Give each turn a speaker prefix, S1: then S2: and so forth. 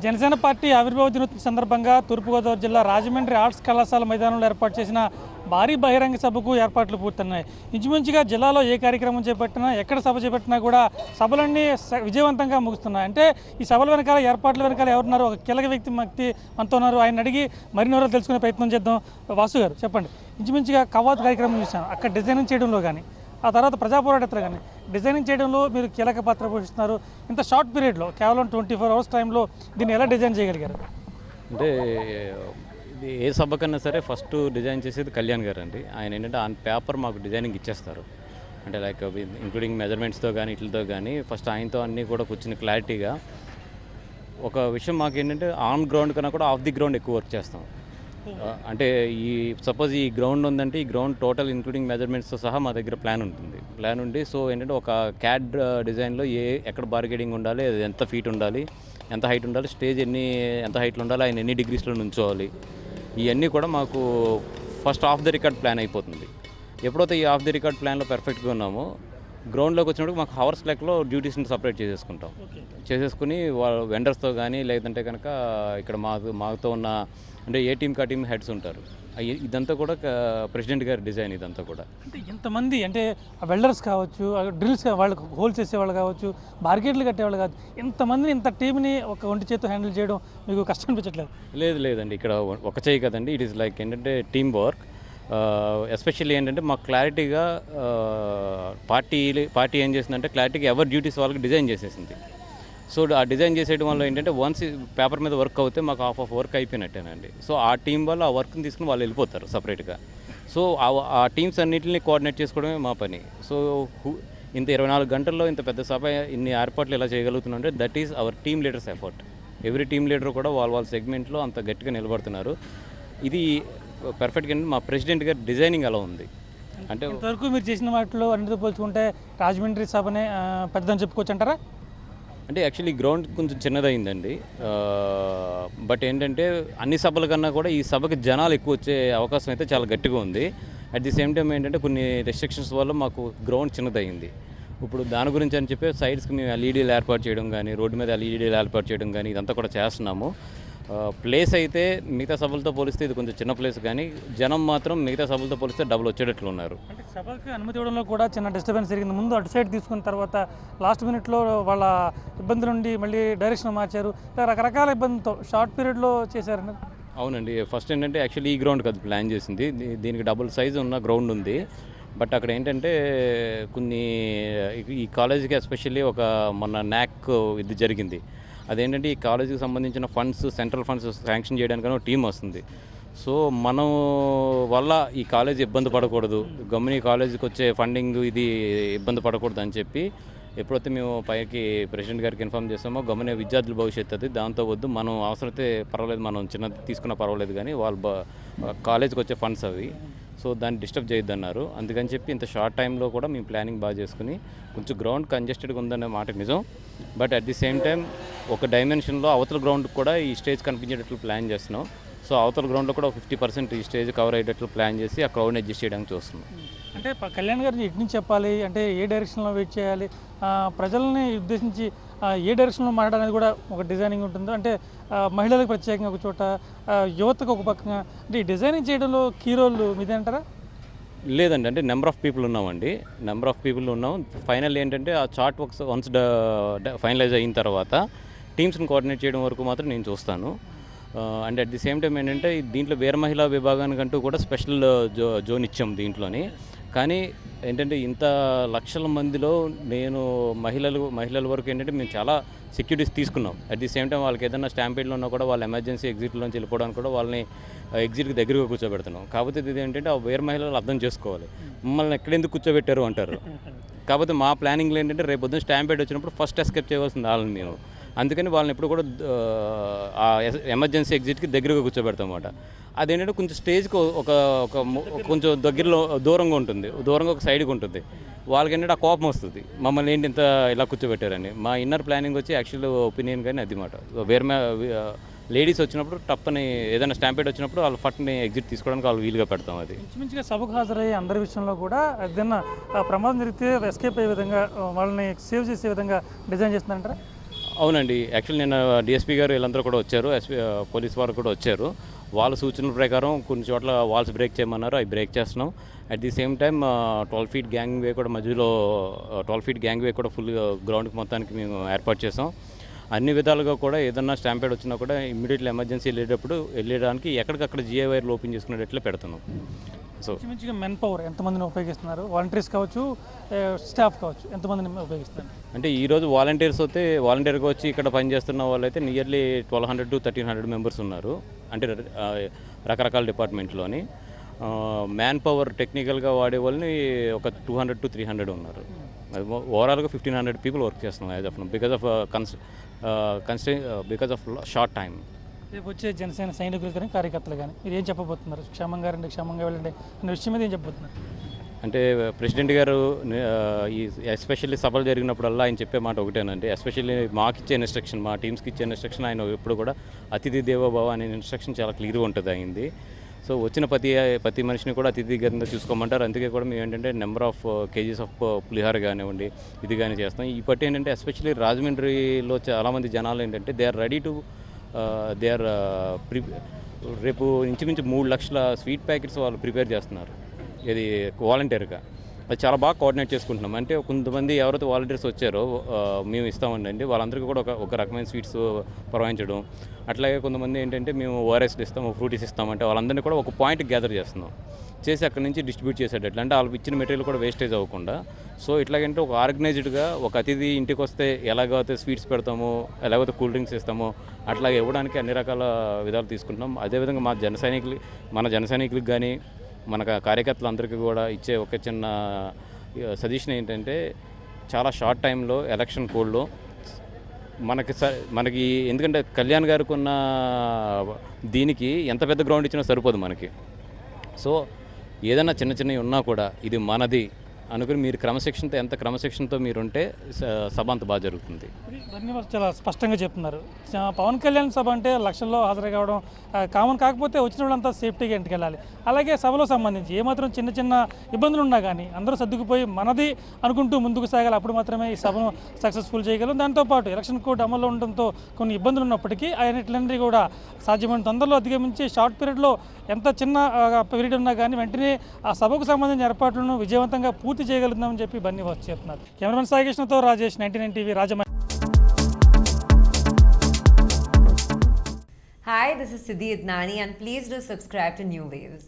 S1: Janasena party ఆవిర్భావ దినోత్సవం సందర్భంగా తూర్పుగోదావరి జిల్లా రాజమండ్రి ఆర్ట్స్ కళాశాల మైదానంలో ఏర్పాటు చేసిన భారీ బహిరంగ సభకు ఏర్పాట్లు పూర్తన్నాయి. ఇంచుమించుగా జిల్లాలో ఏ కార్యక్రమం చేపట్టినా, ఎక్కడ సభ చేపట్టినా కూడా సభలన్నీ విజయవంతంగా ముగుస్తున్నాయి. అంటే ఈ సభల వెనకాల, ఏర్పాట్ల వెనకాల ఎవరున్నారు? ఒక కీలక వ్యక్తి మనతో ఉన్నారు. ఆయన అడిగి మరిన్ని వివరాలు తెలుసుకునే ప్రయత్నం చేద్దాం. వాసు గారు చెప్పండి, ఇంచుమించుగా కవాతు కార్యక్రమం చూసాను, అక్కడ డిజైనింగ్ చేయడంలో కానీ, ఆ తర్వాత ప్రజా పోరాటంలో కానీ డిజైనింగ్ చేయడంలో మీరు కీలక పాత్ర పోషిస్తున్నారు. ఇంత షార్ట్ పీరియడ్లో కేవలం 24 అవర్స్ టైంలో దీన్ని ఎలా డిజైన్ చేయగలిగారు?
S2: అంటే ఇది ఏ సభ కన్నా సరే ఫస్ట్ డిజైన్ చేసేది కళ్యాణ్ గారు అండి. ఆయన ఏంటంటే ఆన్ పేపర్ మాకు డిజైనింగ్ ఇచ్చేస్తారు. అంటే లైక్ ఇంక్లూడింగ్ మెజర్మెంట్స్తో కానీ వీటితో కానీ ఫస్ట్ ఆయనతో అన్నీ కూడా కూర్చుని క్లారిటీగా ఒక విషయం మాకు ఏంటంటే ఆన్ గ్రౌండ్ కన్నా కూడా ఆఫ్ ది గ్రౌండ్ ఎక్కువ వర్క్ చేస్తాం. అంటే ఈ సపోజ్ ఈ గ్రౌండ్ ఉందంటే ఈ గ్రౌండ్ టోటల్ ఇంక్లూడింగ్ మెజర్మెంట్స్తో సహా మా దగ్గర ప్లాన్ ఉండి సో ఏంటంటే ఒక క్యాడ్ డిజైన్లో ఎక్కడ బార్గెడింగ్ ఉండాలి, అది ఎంత ఫీట్ ఉండాలి, ఎంత హైట్ ఉండాలి, స్టేజ్ ఎంత హైట్లో ఉండాలి, ఆయన ఎన్ని డిగ్రీస్లో నుంచోవాలి, ఇవన్నీ కూడా మాకు first of the record plan అయిపోతుంది. ఎప్పుడైతే ఈ ఆఫ్ ది రికార్డ్ ప్లాన్లో పర్ఫెక్ట్గా ఉన్నామో గ్రౌండ్లోకి వచ్చినప్పుడు మాకు హవర్స్ లెక్కలో డ్యూటీస్ని సపరేట్ చేసేసుకుని వాళ్ళ వెండర్స్తో కానీ లేదంటే కనుక ఇక్కడ మాతో ఉన్న అంటే ఏ టీమ్కి ఆ టీమ్ హెడ్స్ ఉంటారు. ఇదంతా కూడా ప్రెసిడెంట్ గారి డిజైన్. ఇదంతా కూడా
S1: అంటే ఇంతమంది అంటే వెల్డర్స్ కావచ్చు, డ్రిల్స్ వాళ్ళకి హోల్స్ చేసేవాళ్ళు కావచ్చు, బార్గెట్లు కట్టేవాళ్ళు కావచ్చు, ఇంతమందిని ఇంత టీంని ఒక ఒంటి చేతితో హ్యాండిల్ చేయడం మీకు కష్టం అనిపించట్లేదు?
S2: లేదండి, ఇక్కడ ఒక చేయి కదండి. ఇట్ ఈస్ లైక్ ఏంటంటే టీమ్ వర్క్. ఎస్పెషల్లీ ఏంటంటే మాకు క్లారిటీగా పార్టీ ఏం చేసిందంటే క్లారిటీగా ఎవరి డ్యూటీస్ వాళ్ళకి డిజైన్ చేసేసింది. సో ఆ డిజైన్ చేసేయడం వల్ల ఏంటంటే వన్స్ పేపర్ మీద వర్క్ అవుతే మాకు హాఫ్ ఆఫ్ వర్క్ అయిపోయినట్టేనండి. సో ఆ టీం వాళ్ళు ఆ వర్క్ని తీసుకుని వాళ్ళు వెళ్ళిపోతారు సపరేట్గా. సో ఆ టీమ్స్ అన్నింటిని కోఆర్డినేట్ చేసుకోవడమే మా పని. సో ఇంత 24 గంటల్లో ఇంత పెద్ద సభ ఇన్ని ఏర్పాట్లు ఎలా చేయగలుగుతున్నారంటే that is our team leaders effort. Every team leader కూడా వాళ్ళ సెగ్మెంట్లో అంత గట్టిగా నిలబడుతున్నారు. ఇది పర్ఫెక్ట్గా మా ప్రెసిడెంట్ గారి డిజైనింగ్ అలా ఉంది.
S1: అంటే ఇంతవరకు మీరు చేసిన వాటిలో అన్నిటితో పోల్చుకుంటే రాజమండ్రి సభనే పెద్దదని చెప్పుకోవచ్చు అంటారా?
S2: అంటే యాక్చువల్లీ గ్రౌండ్ కొంచెం చిన్నదైందండి. బట్ ఏంటంటే అన్ని సభల కన్నా కూడా ఈ సభకి జనాలు ఎక్కువ వచ్చే అవకాశం అయితే చాలా గట్టిగా ఉంది. అట్ ది సేమ్ టైం ఏంటంటే కొన్ని రెస్ట్రిక్షన్స్ వల్ల మాకు గ్రౌండ్ చిన్నదయింది. ఇప్పుడు దాని గురించి అని చెప్పి సైడ్స్కి మేము ఎల్ఈడీలు ఏర్పాటు చేయడం కానీ, రోడ్డు మీద ఎల్ఈడీలు ఏర్పాటు చేయడం కానీ ఇదంతా కూడా చేస్తున్నాము. ప్లేస్ అయితే మిగతా సభలతో పోలిస్తే ఇది కొంచెం చిన్న ప్లేస్, కానీ జనం మాత్రం మిగతా సభలతో పోలిస్తే డబుల్ వచ్చేటట్లు ఉన్నారు.
S1: అంటే సభకి అనుమతి ఇవ్వడంలో కూడా చిన్న డిస్టర్బెన్స్ జరిగింది. ముందు అటు సైడ్ తీసుకున్న తర్వాత లాస్ట్ మినిట్లో వాళ్ళ ఇబ్బందుల నుండి మళ్ళీ డైరెక్షన్ మార్చారు. రకరకాల ఇబ్బందితో షార్ట్ పీరియడ్లో చేశారండి.
S2: అవునండి, ఫస్ట్ ఏంటంటే యాక్చువల్లీ ఈ గ్రౌండ్ కదా ప్లాన్ చేసింది. దీనికి డబుల్ సైజు ఉన్న గ్రౌండ్ ఉంది. బట్ అక్కడ ఏంటంటే కొన్ని ఈ కాలేజీకి ఎస్పెషల్లీ ఒక మొన్న న్యాక్ ఇది జరిగింది. అదేంటంటే ఈ కాలేజీకి సంబంధించిన ఫండ్స్, సెంట్రల్ ఫండ్స్ శాంక్షన్ చేయడానికి ఒక టీం వస్తుంది. సో మనం వల్ల ఈ కాలేజీ ఇబ్బంది పడకూడదు, గమ్ముని కాలేజీకి వచ్చే ఫండింగ్ ఇది ఇబ్బంది పడకూడదు అని చెప్పి ఎప్పుడైతే మేము పైకి ప్రెసిడెంట్ గారికి ఇన్ఫామ్ చేస్తామో గమ్మునే విద్యార్థుల భవిష్యత్తు అది, దాంతో వద్దు మనం అవసరమైతే పర్వాలేదు, మనం చిన్నది తీసుకున్నా పర్వాలేదు, కానీ వాళ్ళ కాలేజీకి వచ్చే ఫండ్స్ అవి, సో దాన్ని డిస్టర్బ్ చేయొద్దన్నారు. అందుకని చెప్పి ఇంత షార్ట్ టైంలో కూడా మేము ప్లానింగ్ బాగా చేసుకుని కొంచెం గ్రౌండ్ కంజెస్టెడ్గా ఉందనే మాట నిజం. But at the same time ఒక డైమెన్షన్లో అవతల గ్రౌండ్ కూడా ఈ స్టేజ్ కనిపించేటట్లు ప్లాన్ చేస్తున్నాం. సో అవతల గ్రౌండ్లో కూడా 50% ఈ స్టేజ్ కవర్ అయ్యేటట్లు ప్లాన్ చేసి ఆ క్రౌడ్ని అడ్జస్ట్ చేయడానికి చూస్తున్నాం.
S1: అంటే కళ్యాణ్ గారిని ఎటు నుంచి చెప్పాలి, అంటే ఏ డైరెక్షన్లో వెయిట్ చేయాలి, ప్రజల్ని ఉద్దేశించి ఏ డైరెక్షన్లో మాట్లాడాలనేది కూడా ఒక డిజైనింగ్ ఉంటుంది. అంటే మహిళలకు ప్రత్యేకంగా ఒక చోట, యువతకు ఒక పక్కన, అంటే ఈ డిజైనింగ్ చేయడంలో కీ రోల్ మీదే అంటారా?
S2: లేదండి, అంటే నెంబర్ ఆఫ్ పీపుల్ ఉన్నాం. ఫైనల్ ఏంటంటే ఆ చార్ట్ వన్స్ ఫైనలైజ్ అయిన తర్వాత టీమ్స్ని కోఆర్డినేట్ చేయడం వరకు మాత్రం నేను చూస్తాను. And at the same time ఏంటంటే దీంట్లో వీర మహిళా విభాగానికంటూ కూడా స్పెషల్ జోన్ ఇచ్చాం దీంట్లోని. కానీ ఏంటంటే ఇంత లక్షల మందిలో నేను మహిళల వరకు ఏంటంటే మేము చాలా సెక్యూరిటీస్ తీసుకున్నాం. అట్ ది సేమ్ టైం వాళ్ళకి ఏదైనా స్టాంపేడ్లో ఉన్నా కూడా వాళ్ళ ఎమర్జెన్సీ ఎగ్జిట్లోంచి వెళ్ళిపోవడానికి కూడా వాళ్ళని ఎగ్జిట్కి దగ్గరగా కూర్చోబెడుతున్నాం. కాకపోతే ఇది ఏంటంటే ఆ వేరే మహిళలు అర్థం చేసుకోవాలి, మమ్మల్ని ఎక్కడెందుకు కూర్చోబెట్టారు అంటారు. కాకపోతే మా ప్లానింగ్లో ఏంటంటే రేపు పొద్దున్న స్టాంపేడ్ వచ్చినప్పుడు ఫస్ట్ ఎస్కేప్ చేయవలసింది వాళ్ళని మేము. అందుకని వాళ్ళని ఎప్పుడు కూడా ఆ ఎమర్జెన్సీ ఎగ్జిట్కి దగ్గరగా కూర్చోబెడతాం అన్నమాట. అదేంటంటే కొంచెం స్టేజ్కి కొంచెం దూరంగా ఉంటుంది, దూరంగా ఒక సైడ్కి ఉంటుంది. వాళ్ళకి ఏంటంటే ఆ కోపం వస్తుంది, మమ్మల్ని ఏంటి ఇంత ఇలా కూర్చోబెట్టారని. మా ఇన్నర్ ప్లానింగ్ వచ్చి యాక్చువల్ ఒపీనియన్ కానీ అది మాట. లేడీస్ వచ్చినప్పుడు టప్పని ఏదైనా స్టాంపేడ్ వచ్చినప్పుడు వాళ్ళు ఫట్ని ఎగ్జిట్ తీసుకోవడానికి వాళ్ళు వీలుగా పెడతాం. అది
S1: మంచిగా సభకు హాజరయ్యే అందరి విషయంలో కూడా ఏదైనా ప్రమాదం జరిగితే ఎస్కేప్ అయ్యే విధంగా వాళ్ళని సేవ్ చేసే విధంగా డిజైన్ చేస్తున్నారంటారా?
S2: అవునండి, యాక్చువల్లీ నిన్న డిఎస్పీ గారు వీళ్ళందరూ కూడా వచ్చారు, పోలీస్ వారు కూడా వచ్చారు. వాళ్ళ సూచనల ప్రకారం కొన్ని చోట్ల వాల్స్ బ్రేక్ చేయమన్నారు, అవి బ్రేక్ చేస్తున్నాం. At the same time 12 feet gangway కూడా మధ్యలో 12 ఫీట్ గ్యాంగ్ వే కూడా ఫుల్ గ్రౌండ్కి మొత్తానికి మేము ఏర్పాటు చేసాం. అన్ని విధాలుగా కూడా ఏదన్నా స్టాంపేడ్ వచ్చినా కూడా ఇమ్మీడియట్లీ ఎమర్జెన్సీ వెళ్ళడానికి ఎక్కడికక్కడ జిఐ వైర్లు ఓపెన్ చేసుకునేటట్లు పెడుతున్నాం. సో
S1: మంచిగా మెన్ పవర్ ఎంతమందిని ఉపయోగిస్తున్నారు? వాలంటీర్స్ కావచ్చు, స్టాఫ్ కావచ్చు, ఎంతమందిని ఉపయోగిస్తున్నారు?
S2: అంటే ఈరోజు వాలంటీర్గా వచ్చి ఇక్కడ పనిచేస్తున్న వాళ్ళైతే నియర్లీ 1200 to 1300 మెంబర్స్ ఉన్నారు. అంటే రకరకాల డిపార్ట్మెంట్లోని మ్యాన్ పవర్ టెక్నికల్గా వాడే వాళ్ళని ఒక 200 to 300 ఉన్నారు. ఓవరాల్గా 1500 పీపుల్ వర్క్ చేస్తున్నాం as of now because of short time.
S1: రేపు వచ్చే జనసేన సైనికులు కానీ కార్యకర్తలు కానీ మీరు ఏం చెప్పబోతున్నారు? క్షేమంగా రండి, క్షేమంగా వెళ్ళండి అనే విషయం మీద ఏం చెప్పబోతున్నారు?
S2: అంటే ప్రెసిడెంట్ గారు ఈ ఎస్పెషల్లీ సభలు జరిగినప్పుడల్లా ఆయన చెప్పే మాట ఒకటేనండి. ఎస్పెషల్లీ మాకు ఇచ్చే ఇన్స్ట్రక్షన్, మా టీమ్స్కి ఇచ్చే ఇన్స్ట్రక్షన్ ఆయన ఎప్పుడు కూడా అతిథి దేవోభవ అనే ఇన్స్ట్రక్షన్ చాలా క్లియర్గా ఉంటుంది అయింది. సో వచ్చిన ప్రతి మనిషిని కూడా అతిథి కింద చూసుకోమంటారు. అందుకే కూడా మేము ఏంటంటే నెంబర్ ఆఫ్ కేజీస్ ఆఫ్ పులిహార కానివ్వండి ఇది కానీ చేస్తాం. ఈ పట్టి ఏంటంటే ఎస్పెషల్లీ రాజమండ్రిలో చాలామంది జనాలు ఏంటంటే దే ఆర్ రెడీ టు రేపు ఇంచుమించు 3 లక్షల స్వీట్ ప్యాకెట్స్ వాళ్ళు ప్రిపేర్ చేస్తున్నారు, ఇది వాలంటీర్గా. అది చాలా బాగా కోఆర్డినేట్ చేసుకుంటున్నాం. అంటే కొంతమంది ఎవరైతే వాలంటీర్స్ వచ్చారో మేము ఇస్తామండి, వాళ్ళందరికీ కూడా ఒక రకమైన స్వీట్స్ ప్రవహించడం. అట్లాగే కొంతమంది ఏంటంటే మేము ఓఆర్ఎస్లు ఇస్తాము, ఫ్రూటీస్ ఇస్తామంటే వాళ్ళందరినీ కూడా ఒక పాయింట్ గ్యాదర్ చేస్తున్నాం, చేసి అక్కడి నుంచి డిస్ట్రిబ్యూట్ చేసేటట్లు. అంటే వాళ్ళకి ఇచ్చిన మెటీరియల్ కూడా వేస్టేజ్ అవ్వకుండా. సో ఇట్లాగంటే ఒక ఆర్గనైజ్డ్గా ఒక అతిథి ఇంటికి వస్తే ఎలాగైతే స్వీట్స్ పెడతామో, ఎలాగైతే కూల్ డ్రింక్స్ ఇస్తామో అట్లాగే ఇవ్వడానికి అన్ని రకాల విధాలు తీసుకుంటున్నాం. అదేవిధంగా మన జన సైనికులకు కానీ మన కార్యకర్తలందరికీ కూడా ఇచ్చే ఒక చిన్న సజెషన్ ఏంటంటే చాలా షార్ట్ టైంలో ఎలక్షన్ కోడ్లో మనకి ఎందుకంటే కళ్యాణ్ గారికి ఉన్న దీనికి ఎంత పెద్ద గ్రౌండ్ ఇచ్చినా సరిపోదు మనకి. సో ఏదైనా చిన్నవి ఉన్నా కూడా ఇది మనది అనుకుని మీరు ఎంత క్రమశిక్షణతో మీరుంటే సభ అంత బాగా జరుగుతుంది.
S1: ధన్యవాదాలు, చాలా స్పష్టంగా చెప్తున్నారు. పవన్ కళ్యాణ్ సభ అంటే లక్షల్లో హాజరు కావడం కామన్, కాకపోతే వచ్చిన వాళ్ళంతా సేఫ్టీగా ఇంటికి వెళ్ళాలి. అలాగే సభలో సంబంధించి ఏమాత్రం చిన్న ఇబ్బందులు ఉన్నా కానీ అందరూ సర్దుకుపోయి మనది అనుకుంటూ ముందుకు సాగాలి. అప్పుడు మాత్రమే ఈ సభను సక్సెస్ఫుల్ చేయగలం. దాంతోపాటు ఎలక్షన్ కోడ్ అమల్లో ఉండడంతో కొన్ని ఇబ్బందులు ఉన్నప్పటికీ ఆయనట్లన్నీ కూడా సాధ్యమైన తొందరలో అధిగమించి షార్ట్ పీరియడ్లో ఎంత చిన్న పీరియడ్ ఉన్నా కానీ వెంటనే ఆ సభకు సంబంధించిన ఏర్పాట్లను విజయవంతంగా పూర్తి చేయగలుగుతామని చెప్పి ధన్యవాదాలు చెప్తున్నారు. కెమెరామెన్ సాయికృష్ణతో Rajesh, 99 TV, Rajahmundry.
S3: Hi, this is Siddhi Idnani and please do subscribe to New Waves.